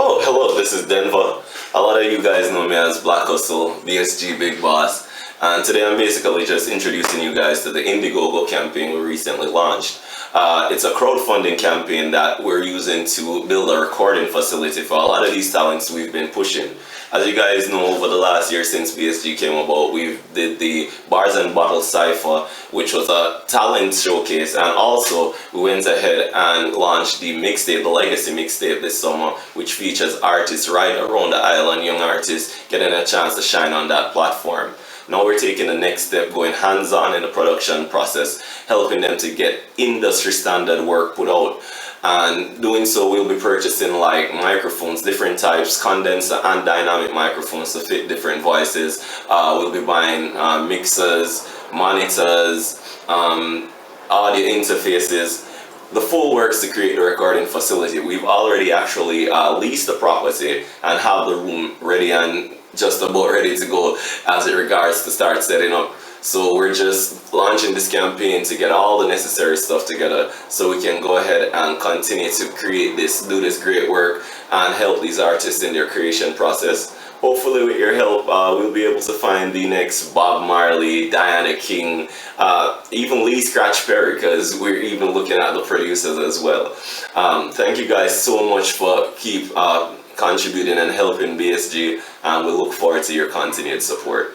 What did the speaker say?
Oh, hello, this is Denver. A lot of you guys know me as Black Hustle, BSG Big Boss. And today I'm basically just introducing you guys to the Indiegogo campaign we recently launched. It's a crowdfunding campaign that we're using to build a recording facility for a lot of these talents we've been pushing. As you guys know, over the last year since BSG came about, we did the Bars and Bottles Cypher, which was a talent showcase, and also we went ahead and launched the mixtape, the Legacy mixtape this summer, which features artists right around the island, young artists getting a chance to shine on that platform. Now we're taking the next step, going hands-on in the production process, helping them to get industry standard work put out. And doing so, we'll be purchasing like microphones, different types, condenser and dynamic microphones to fit different voices. We'll be buying mixers, monitors, audio interfaces, the full works to create the recording facility. We've already actually leased the property and have the room ready and just about ready to go as it regards to start setting up. So we're just launching this campaign to get all the necessary stuff together so we can go ahead and continue to do this great work and help these artists in their creation process. Hopefully with your help, we'll be able to find the next Bob Marley, Diana King, even Lee Scratch Perry, because we're even looking at the producers as well. Thank you guys so much for keep contributing and helping BSG, and we look forward to your continued support.